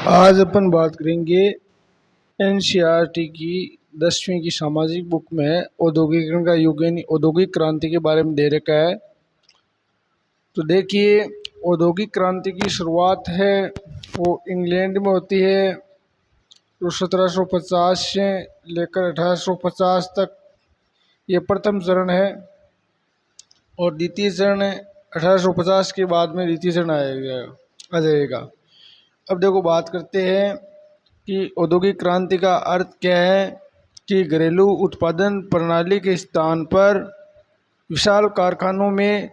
आज अपन बात करेंगे एनसीईआरटी की 10वीं की सामाजिक बुक में औद्योगिकरण का युग यानी औद्योगिक क्रांति के बारे में दे रखा है। तो देखिए, औद्योगिक क्रांति की शुरुआत है वो इंग्लैंड में होती है। तो 1750 से लेकर 1850 तक ये प्रथम चरण है और द्वितीय चरण 1850 के बाद में द्वितीय चरण आ जाएगा। अब देखो, बात करते हैं कि औद्योगिक क्रांति का अर्थ क्या है। कि घरेलू उत्पादन प्रणाली के स्थान पर विशाल कारखानों में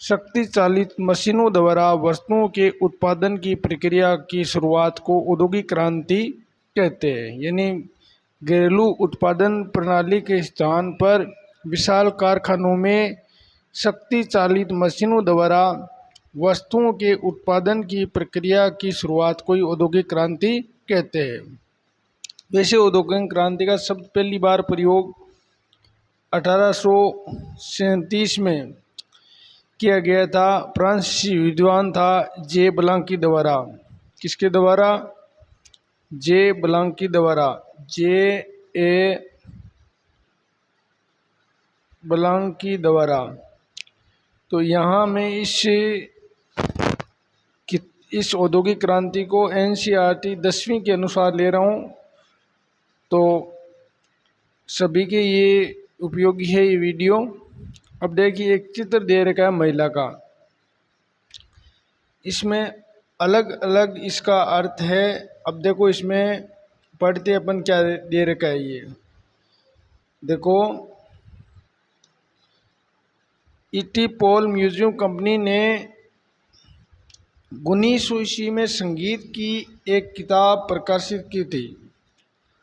शक्ति चालित मशीनों द्वारा वस्तुओं के उत्पादन की प्रक्रिया की शुरुआत को औद्योगिक क्रांति कहते हैं। यानी घरेलू उत्पादन प्रणाली के स्थान पर विशाल कारखानों में शक्ति चालित मशीनों द्वारा वस्तुओं के उत्पादन की प्रक्रिया की शुरुआत को औद्योगिक क्रांति कहते हैं। वैसे औद्योगिक क्रांति का शब्द पहली बार प्रयोग 1837 में किया गया था। फ्रांसीसी विद्वान था जे ब्लांकी द्वारा। किसके द्वारा? जे ब्लांकी द्वारा। जे ए ब्लांकी द्वारा। तो यहाँ मैं इस औद्योगिक क्रांति को एनसीईआरटी 10वीं के अनुसार ले रहा हूँ, तो सभी के ये उपयोगी है ये वीडियो। अब देखिए, एक चित्र दे रखा है महिला का। इसमें अलग अलग इसका अर्थ है। अब देखो, इसमें पढ़ते अपन क्या दे रखा है। ये देखो, ईटी पॉल म्यूजियम कंपनी ने 1900 ईस्वी में संगीत की एक किताब प्रकाशित की थी।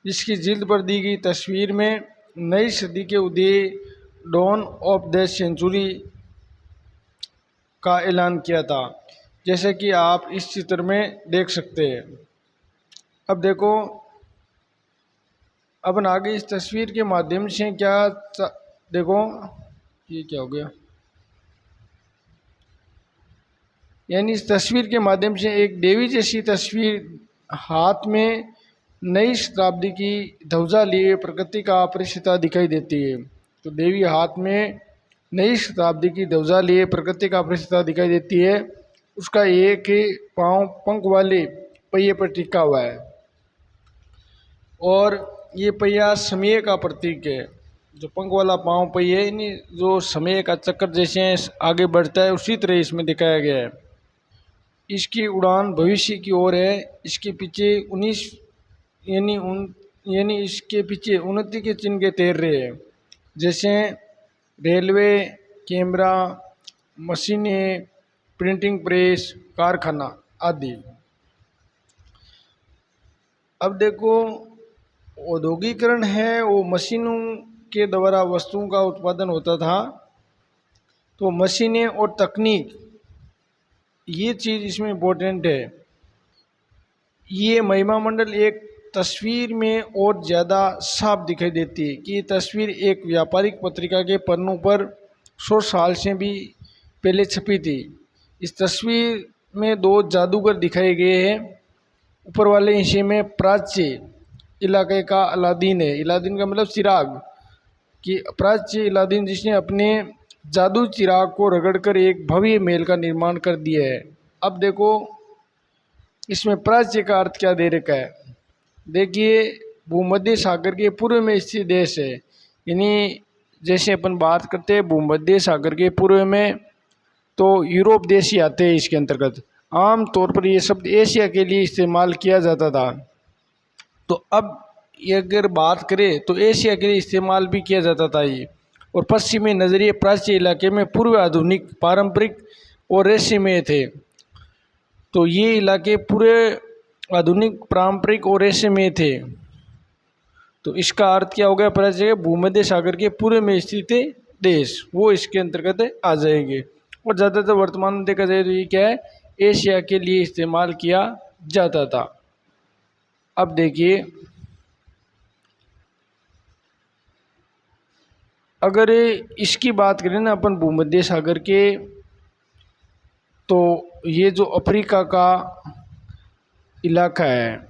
जिसकी जिल्द पर दी गई तस्वीर में नई सदी के उदय डॉन ऑफ द सेंचुरी का ऐलान किया था, जैसे कि आप इस चित्र में देख सकते हैं। अब देखो, अपन आगे इस तस्वीर के माध्यम से देखो, ये क्या हो गया। यानी इस तस्वीर के माध्यम से एक देवी जैसी तस्वीर, हाथ में नई शताब्दी की ध्वजा लिए प्रकृति का परिचिता दिखाई देती है। तो देवी हाथ में नई शताब्दी की ध्वजा लिए प्रकृति का परिचिता दिखाई देती है। उसका एक ही पांव पंख वाले पहिए पर टिका हुआ है और ये पहिया समय का प्रतीक है। जो पंख वाला पांव पहिए यानी जो समय का चक्कर जैसे आगे बढ़ता है, उसी तरह इसमें दिखाया गया है। इसकी उड़ान भविष्य की ओर है। इसके पीछे इसके पीछे उन्नति के चिन्ह के तैर रहे हैं, जैसे रेलवे, कैमरा, मशीनें, प्रिंटिंग प्रेस, कारखाना आदि। अब देखो, औद्योगिकरण है वो मशीनों के द्वारा वस्तुओं का उत्पादन होता था। तो मशीनें और तकनीक, ये चीज़ इसमें इम्पोर्टेंट है। ये महिमा मंडल एक तस्वीर में और ज़्यादा साफ दिखाई देती है कि ये तस्वीर एक व्यापारिक पत्रिका के पन्नों पर 100 साल से भी पहले छपी थी। इस तस्वीर में दो जादूगर दिखाए गए हैं। ऊपर वाले हिस्से में प्राच्य इलाके का अलादीन है। अलादीन का मतलब चिराग, कि प्राच्य अलादीन जिसने अपने जादू चिराग को रगड़कर एक भव्य महल का निर्माण कर दिया है। अब देखो, इसमें प्राच्य का अर्थ क्या दे रखा है। देखिए, भूमध्य सागर के पूर्व में स्थित देश है। यानी जैसे अपन बात करते हैं भूमध्य सागर के पूर्व में, तो यूरोप देश ही आते हैं इसके अंतर्गत। आम तौर पर ये शब्द एशिया के लिए इस्तेमाल किया जाता था। तो अब ये अगर बात करें तो एशिया के लिए इस्तेमाल भी किया जाता था ये। और पश्चिमी नजरिए प्राच्य इलाके में पूर्व आधुनिक, पारंपरिक और रहस्यमय थे। तो ये इलाके पूरे आधुनिक, पारंपरिक और रहस्यमय थे। तो इसका अर्थ क्या हो गया? प्राच्य भूमध्य सागर के पूर्व में स्थित देश, वो इसके अंतर्गत आ जाएंगे। और ज़्यादातर वर्तमान में देखा जाए तो ये क्या है, एशिया के लिए इस्तेमाल किया जाता था। अब देखिए, अगर इसकी बात करें ना अपन भूमध्य सागर के, तो ये जो अफ्रीका का इलाका है,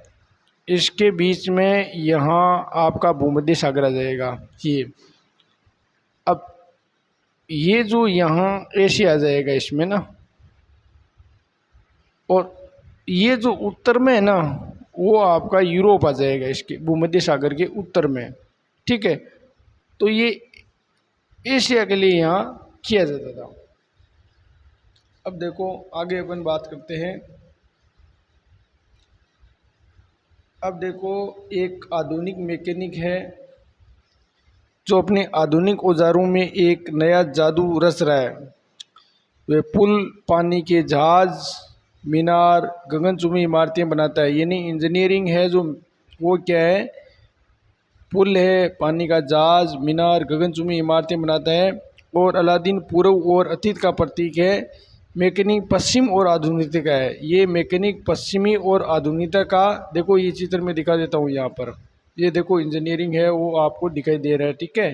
इसके बीच में यहाँ आपका भूमध्य सागर आ जाएगा। ये अब ये जो यहाँ एशिया आ जाएगा इसमें ना, और ये जो उत्तर में है ना वो आपका यूरोप आ जाएगा इसके भूमध्य सागर के उत्तर में। ठीक है, तो ये एशिया के लिए यहाँ किया जाता था। अब देखो आगे अपन बात करते हैं। अब देखो एक आधुनिक मैकेनिक है जो अपने आधुनिक औजारों में एक नया जादू रच रहा है। वे पुल, पानी के जहाज, मीनार, गगनचुंबी इमारतें बनाता है। यानी इंजीनियरिंग है जो, वो क्या है, पुल है, पानी का जहाज, मीनार, गगनचुंबी इमारतें बनाता है। और अलादीन पूर्व और अतीत का प्रतीक है। मैकेनिक पश्चिम और आधुनिकता का है। ये मैकेनिक पश्चिमी और आधुनिकता का, देखो ये चित्र में दिखा देता हूँ यहाँ पर। ये देखो इंजीनियरिंग है वो आपको दिखाई दे रहा है। ठीक है,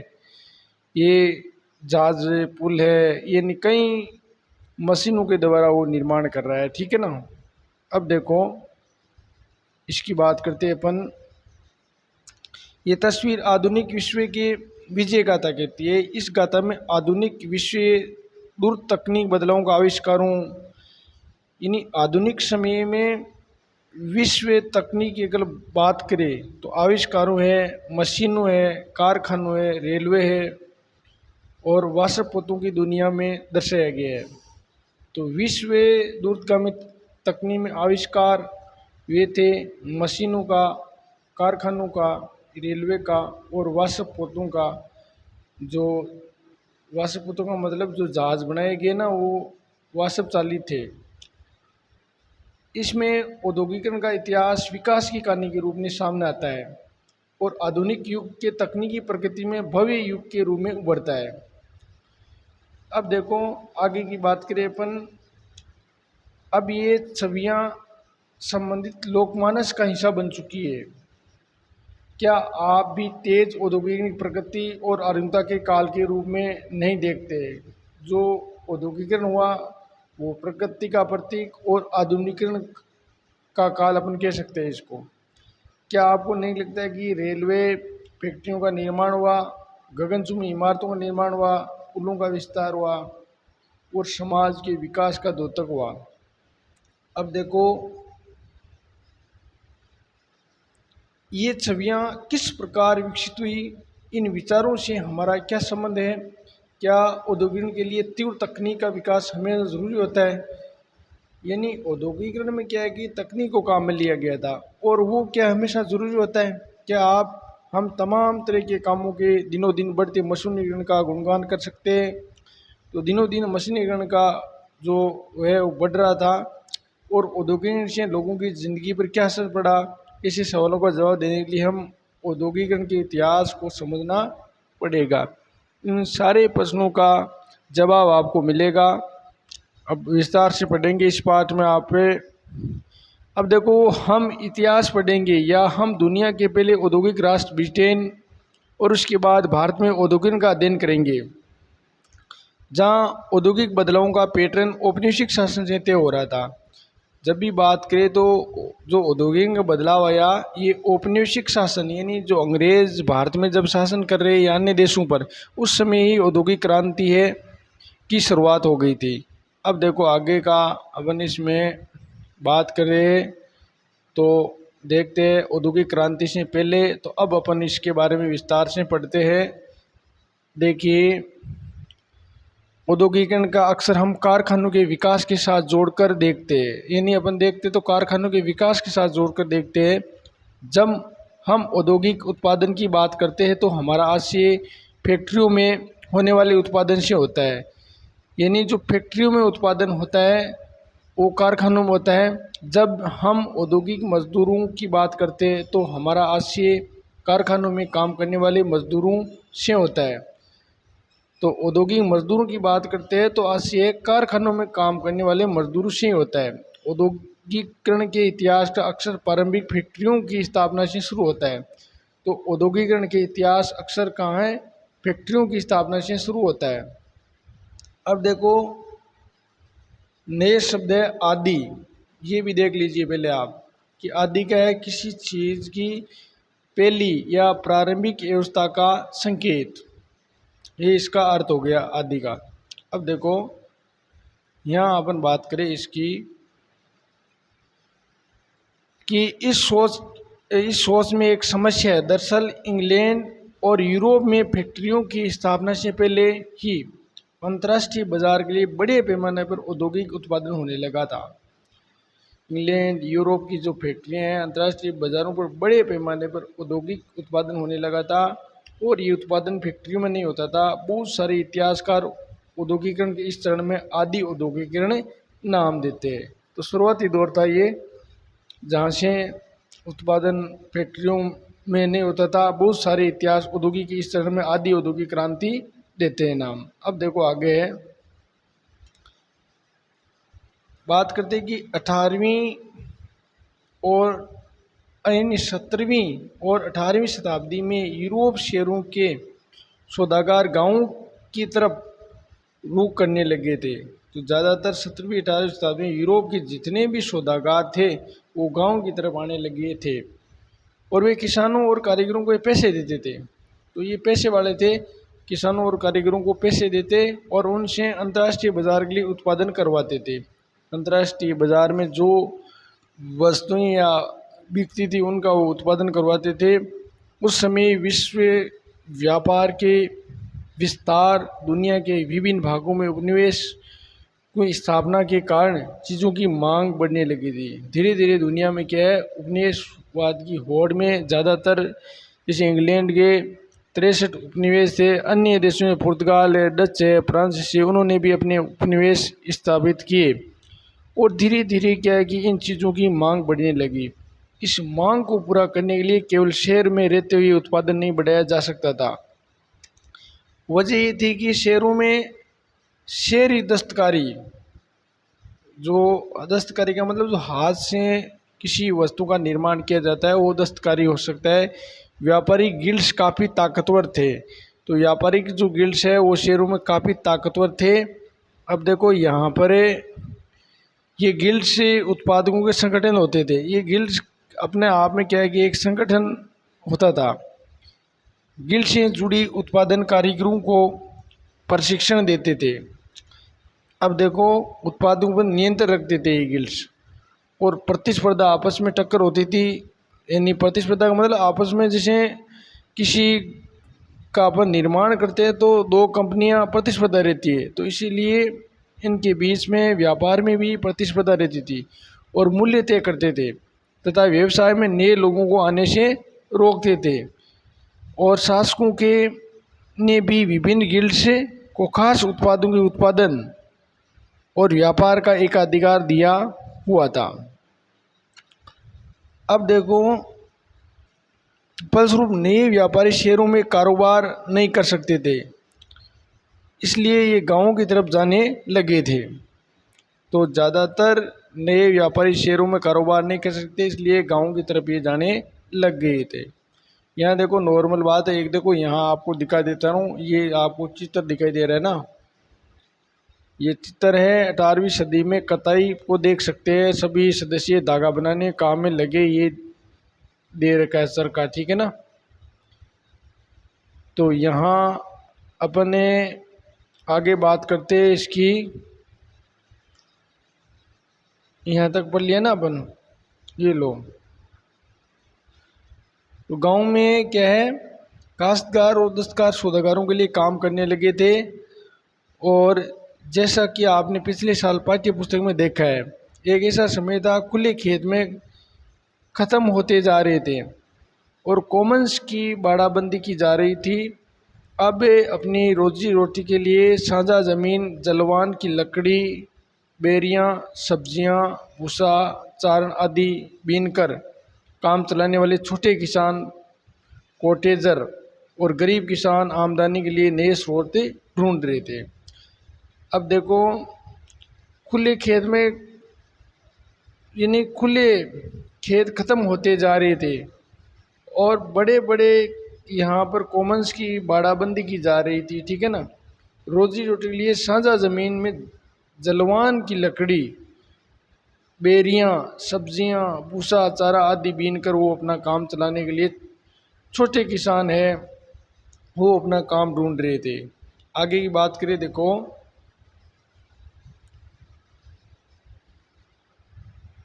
ये जहाज पुल है, ये कई मशीनों के द्वारा वो निर्माण कर रहा है। ठीक है ना। अब देखो इसकी बात करते हैं अपन। ये तस्वीर आधुनिक विश्व के विजय गाथा कहती है। इस गाथा में आधुनिक विश्व दूर तकनीक बदलावों का आविष्कारों, यानी आधुनिक समय में विश्व तकनीक की अगर बात करें तो आविष्कारों है, मशीनों है, कारखानों है, रेलवे है और वाष्पोतों की दुनिया में दर्शाया गया है। तो विश्व दूरगामी तकनीक में आविष्कार वे थे मशीनों का, कारखानों का, रेलवे का और वाष्पोतों का। जो वाष्पोतों का मतलब जो जहाज बनाए गए ना वो वाष्प चालित थे। इसमें औद्योगिकरण का इतिहास विकास की कहानी के रूप में सामने आता है और आधुनिक युग के तकनीकी प्रगति में भव्य युग के रूप में उभरता है। अब देखो आगे की बात करें अपन। अब ये छवियाँ संबंधित लोकमानस का हिस्सा बन चुकी है। क्या आप भी तेज औद्योगिक प्रगति और आधुनिकता के काल के रूप में नहीं देखते? जो औद्योगिकरण हुआ वो प्रगति का प्रतीक और आधुनिकीकरण का काल अपन कह सकते हैं इसको। क्या आपको नहीं लगता है कि रेलवे फैक्ट्रियों का निर्माण हुआ, गगनचुंबी इमारतों का निर्माण हुआ, पुलों का विस्तार हुआ और समाज के विकास का द्योतक हुआ? अब देखो ये छवियाँ किस प्रकार विकसित हुई, इन विचारों से हमारा क्या संबंध है? क्या औद्योगिकरण के लिए तीव्र तकनीक का विकास हमें ज़रूरी होता है? यानी औद्योगिकरण में क्या है कि तकनीक को काम में लिया गया था और वो क्या हमेशा ज़रूरी होता है? क्या आप हम तमाम तरह के कामों के दिनों दिन बढ़ते मशीनीकरण का गुणगान कर सकते हैं? तो दिनों दिन मशीनीकरण का जो है वो बढ़ रहा था और औद्योगिकरण से लोगों की ज़िंदगी पर क्या असर पड़ा, ऐसे सवालों का जवाब देने के लिए हम औद्योगिकरण के इतिहास को समझना पड़ेगा। इन सारे प्रश्नों का जवाब आपको मिलेगा। अब विस्तार से पढ़ेंगे इस पाठ में आप। अब देखो हम इतिहास पढ़ेंगे या हम दुनिया के पहले औद्योगिक राष्ट्र ब्रिटेन और उसके बाद भारत में औद्योगिकरण का अध्ययन करेंगे, जहाँ औद्योगिक बदलावों का पैटर्न औपनिवेशिक शासन से तय हो रहा था। जब भी बात करें तो जो औद्योगिक बदलाव आया ये औपनिवेशिक शासन, यानी जो अंग्रेज भारत में जब शासन कर रहे हैं या अन्य देशों पर, उस समय ही औद्योगिक क्रांति है की शुरुआत हो गई थी। अब देखो आगे का अपन इसमें बात करें तो देखते हैं औद्योगिक क्रांति से पहले, तो अब अपन इसके बारे में विस्तार से पढ़ते हैं। देखिए औद्योगिकरण का अक्सर हम कारखानों के विकास के साथ जोड़कर देखते हैं, यानी अपन देखते तो कारखानों के विकास के साथ जोड़कर देखते हैं। जब हम औद्योगिक उत्पादन की बात करते हैं तो हमारा आशय फैक्ट्रियों में होने वाले उत्पादन से होता है। यानी जो फैक्ट्रियों में उत्पादन होता है वो कारखानों में होता है। जब हम औद्योगिक मजदूरों की बात करते हैं तो हमारा आशय कारखानों में काम करने वाले मजदूरों से होता है। तो औद्योगिक मजदूरों की बात करते हैं तो आशय कारखानों में काम करने वाले मजदूरों से ही होता है। औद्योगिकरण के इतिहास का अक्सर प्रारंभिक फैक्ट्रियों की स्थापना से शुरू होता है। तो औद्योगिकरण के इतिहास अक्सर कहाँ है? फैक्ट्रियों की स्थापना से शुरू होता है। अब देखो नए शब्द है आदि, ये भी देख लीजिए पहले आप। कि आदि क्या है, किसी चीज की पहली या प्रारंभिक अवस्था का संकेत। ये इसका अर्थ हो गया आदि का। अब देखो यहाँ अपन बात करें इसकी कि इस सोच में एक समस्या है। दरअसल इंग्लैंड और यूरोप में फैक्ट्रियों की स्थापना से पहले ही अंतर्राष्ट्रीय बाजार के लिए बड़े पैमाने पर औद्योगिक उत्पादन होने लगा था। इंग्लैंड यूरोप की जो फैक्ट्रियां हैं, अंतर्राष्ट्रीय बाजारों पर बड़े पैमाने पर औद्योगिक उत्पादन होने लगा था। और ये उत्पादन फैक्ट्रियों में नहीं होता था। बहुत सारे इतिहासकार औद्योगिकरण के इस चरण में आदि औद्योगिकरण नाम देते हैं। तो शुरुआती दौर था ये, जहाँ से उत्पादन फैक्ट्रियों में नहीं होता था। बहुत सारे इतिहास औद्योगिक इस चरण में आदि औद्योगिक क्रांति देते हैं नाम। अब देखो आगे है, बात करते हैं कि 18वीं और 17वीं और 18वीं शताब्दी में यूरोप शहरों के सौदागर गांवों की तरफ रुख करने लगे थे। तो ज़्यादातर 17वीं 18वीं शताब्दी में यूरोप के जितने भी सौदागर थे वो गांव की तरफ आने लगे थे और वे किसानों और कारीगरों को पैसे देते थे। तो ये पैसे वाले थे, किसानों और कारीगरों को पैसे देते और उनसे अंतर्राष्ट्रीय बाजार के लिए उत्पादन करवाते थे। अंतर्राष्ट्रीय बाजार में जो वस्तुएं या बिकती थी उनका वो उत्पादन करवाते थे। उस समय विश्व व्यापार के विस्तार, दुनिया के विभिन्न भागों में उपनिवेश की स्थापना के कारण चीज़ों की मांग बढ़ने लगी थी। धीरे धीरे दुनिया में क्या है, उपनिवेशवाद की होड़ में ज़्यादातर जैसे इंग्लैंड के 63 उपनिवेश थे, अन्य देशों में पुर्तगाल है, डच है, फ्रांस से, उन्होंने भी अपने उपनिवेश स्थापित किए। और धीरे धीरे क्या है कि इन चीज़ों की मांग बढ़ने लगी। इस मांग को पूरा करने के लिए केवल शहर में रहते हुए उत्पादन नहीं बढ़ाया जा सकता था। वजह ये थी कि शहरों में शहरी दस्तकारी, जो दस्तकारी का मतलब जो हाथ से किसी वस्तु का निर्माण किया जाता है वो दस्तकारी हो सकता है। व्यापारिक गिल्ड्स काफ़ी ताकतवर थे। तो व्यापारिक जो गिल्ड्स है वो शहरों में काफ़ी ताकतवर थे। अब देखो यहाँ पर ये गिल्ड से उत्पादकों के संगठन होते थे। ये गिल्ड अपने आप में क्या है कि एक संगठन होता था। गिल्ड से जुड़ी उत्पादन कारीगरों को प्रशिक्षण देते थे। अब देखो उत्पादों पर नियंत्रण रखते थे ये गिल्ड्स। और प्रतिस्पर्धा, आपस में टक्कर होती थी। यानी प्रतिस्पर्धा का मतलब आपस में, जैसे किसी का अपन निर्माण करते हैं तो दो कंपनियां प्रतिस्पर्धा रहती है, तो इसीलिए इनके बीच में व्यापार में भी प्रतिस्पर्धा रहती थी और मूल्य तय करते थे तथा व्यवसाय में नए लोगों को आने से रोकते थे। और शासकों के ने भी विभिन्न गिल्ड्स को खास उत्पादों के उत्पादन और व्यापार का एकाधिकार दिया हुआ था। अब देखो फलस्वरूप नए व्यापारी शहरों में कारोबार नहीं कर सकते थे, इसलिए ये गांवों की तरफ जाने लगे थे। तो ज़्यादातर नए व्यापारी शहरों में कारोबार नहीं कर सकते, इसलिए गांवों की तरफ ये जाने लग गए थे। यहाँ देखो नॉर्मल बात है, एक देखो यहाँ आपको दिखा देता हूँ, ये आपको चित्र दिखाई दे रहा है ना, ये चित्र है 18वीं सदी में कताई को देख सकते हैं। सभी सदस्य धागा बनाने काम में लगे, ये दे रखा है सरकार, ठीक है ना। तो यहाँ अपने आगे बात करते हैं इसकी, यहाँ तक पढ़ लिया ना अपन, ये लो। तो गांव में क्या है, काश्तकार और दस्तकार सौदागरों के लिए काम करने लगे थे। और जैसा कि आपने पिछले साल पाठ्य पुस्तक में देखा है, एक ऐसा समय था खुले खेत में ख़त्म होते जा रहे थे और कॉमन्स की बाड़ाबंदी की जा रही थी। अब अपनी रोजी रोटी के लिए साझा ज़मीन, जलवान की लकड़ी, बेरियां, सब्जियां, भूसा, चारण आदि बीनकर काम चलाने वाले छोटे किसान, कॉटेजर और गरीब किसान आमदनी के लिए नए स्रोत ढूंढ रहे थे। अब देखो खुले खेत में, यानी खुले खेत ख़त्म होते जा रहे थे और बड़े बड़े यहाँ पर कॉमन्स की बाड़ाबंदी की जा रही थी, ठीक है ना। रोजी रोटी के लिए साझा ज़मीन में जलवान की लकड़ी बेरियां, सब्जियां, भूसा, चारा आदि बीन कर वो अपना काम चलाने के लिए, छोटे किसान है वो अपना काम ढूंढ रहे थे। आगे की बात करें, देखो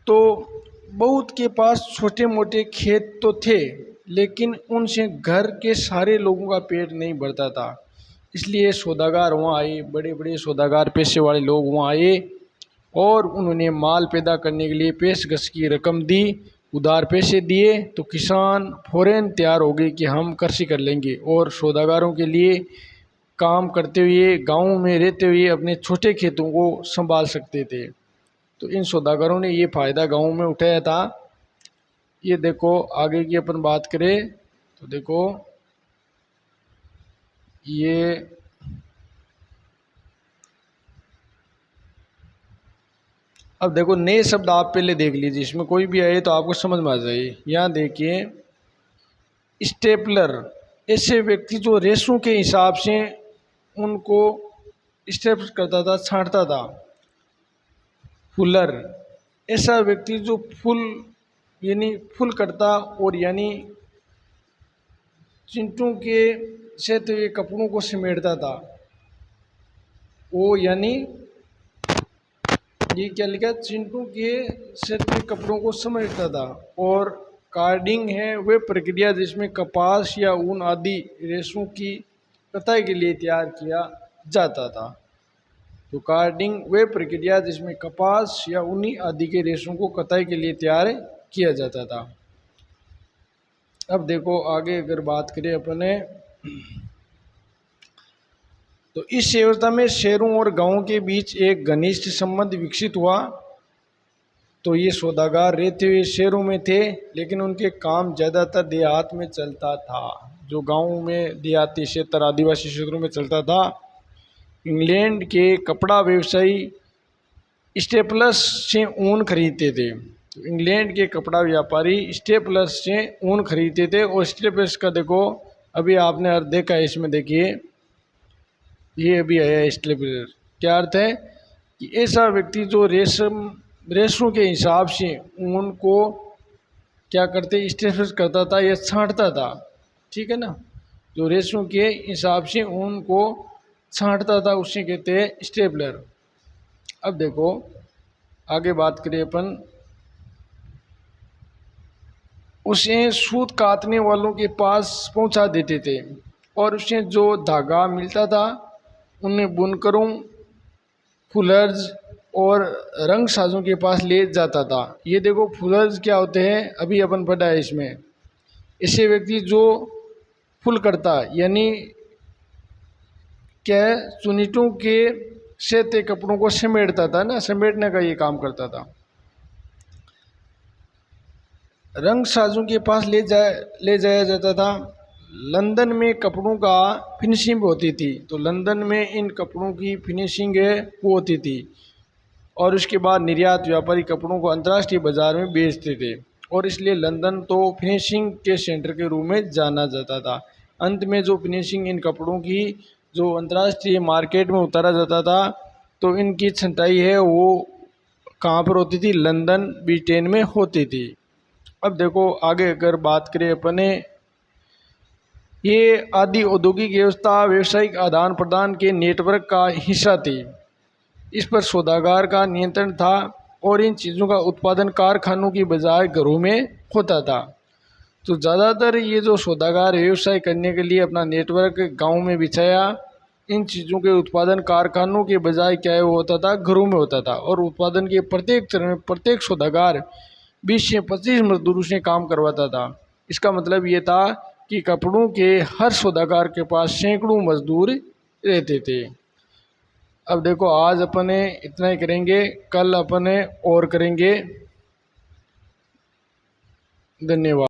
तो बहुत के पास छोटे मोटे खेत तो थे, लेकिन उनसे घर के सारे लोगों का पेट नहीं भरता था। इसलिए सौदागर वहाँ आए, बड़े बड़े सौदागर पैसे वाले लोग वहाँ आए और उन्होंने माल पैदा करने के लिए पेशकश की रकम दी, उधार पैसे दिए। तो किसान फौरन तैयार हो गए कि हम कृषि कर लेंगे और सौदागरों के लिए काम करते हुए, गाँव में रहते हुए अपने छोटे खेतों को संभाल सकते थे। तो इन सौदागरों ने ये फ़ायदा गाँव में उठाया था। ये देखो आगे की अपन बात करें तो देखो ये अब देखो नए शब्द आप पहले देख लीजिए, इसमें कोई भी आए तो आपको समझ में आ जाए। यहाँ देखिए स्टेपलर, ऐसे व्यक्ति जो रेशों के हिसाब से उनको स्टेप करता था, छांटता था। फुलर, ऐसा व्यक्ति जो फुल यानी फुल करता और यानी चिंटू के सेते हुए कपड़ों को समेटता था। वो यानी ये क्या लिखा, चिंटू के सेते हुए कपड़ों को समेटता था। और कार्डिंग है वह प्रक्रिया जिसमें कपास या ऊन आदि रेशों की कताई के लिए तैयार किया जाता था। तो कार्डिंग वह प्रक्रिया जिसमें कपास या ऊनी आदि के रेशों को कताई के लिए तैयार किया जाता था। अब देखो आगे अगर बात करें अपने, तो इस व्यवस्था में शहरों और गांवों के बीच एक घनिष्ठ संबंध विकसित हुआ। तो ये सौदागर रहते हुए शहरों में थे, लेकिन उनके काम ज़्यादातर देहात में चलता था। जो गांव में देहाती क्षेत्र, आदिवासी क्षेत्रों में चलता था। इंग्लैंड के कपड़ा व्यवसायी स्टेपलस से ऊन खरीदते थे। तो इंग्लैंड के कपड़ा व्यापारी स्टेपलस से ऊन खरीदते थे। और स्टेपलस का देखो अभी आपने अर्थ देखा है, इसमें देखिए ये अभी आया स्टेपलर, क्या अर्थ है कि ऐसा व्यक्ति जो रेशों के हिसाब से ऊन को क्या करते, स्टेपलस करता था या छांटता था, ठीक है ना। जो रेशों के हिसाब से ऊन को छांटता था उसे कहते हैं स्टेपलर। अब देखो आगे बात करें अपन, उसे सूत काटने वालों के पास पहुंचा देते थे और उसे जो धागा मिलता था उन्हें बुनकरों, फुलर्स और रंग साजों के पास ले जाता था। ये देखो फुलर्स क्या होते हैं, अभी अपन पढ़ा है इसमें। ऐसे व्यक्ति जो फुल करता यानी क्या चुनिटों के सेते कपड़ों को समेटता था ना, समेटने का ये काम करता था। रंग साजों के पास ले जाया जाता था। लंदन में कपड़ों का फिनिशिंग होती थी। तो लंदन में इन कपड़ों की फिनिशिंग है वो होती थी। और उसके बाद निर्यात व्यापारी कपड़ों को अंतर्राष्ट्रीय बाजार में बेचते थे। और इसलिए लंदन तो फिनिशिंग के सेंटर के रूप में जाना जाता था। अंत में जो फिनिशिंग इन कपड़ों की जो अंतर्राष्ट्रीय मार्केट में उतारा जाता था, तो इनकी छंटाई है वो कहाँ पर होती थी, लंदन ब्रिटेन में होती थी। अब देखो आगे अगर बात करें अपने, ये आदि औद्योगिक व्यवस्था व्यावसायिक आदान प्रदान के नेटवर्क का हिस्सा थी। इस पर सौदागर का नियंत्रण था और इन चीज़ों का उत्पादन कारखानों की बजाय घरों में होता था। तो ज़्यादातर ये जो सौदागर व्यवसाय करने के लिए अपना नेटवर्क गांव में बिछाया, इन चीज़ों के उत्पादन कारखानों के बजाय क्या है वो होता था, घरों में होता था। और उत्पादन के प्रत्येक चरण में प्रत्येक सौदागर 20 से 25 मजदूरों से काम करवाता था। इसका मतलब ये था कि कपड़ों के हर सौदागर के पास सैकड़ों मजदूर रहते थे। अब देखो आज अपने इतना ही करेंगे, कल अपने और करेंगे। धन्यवाद।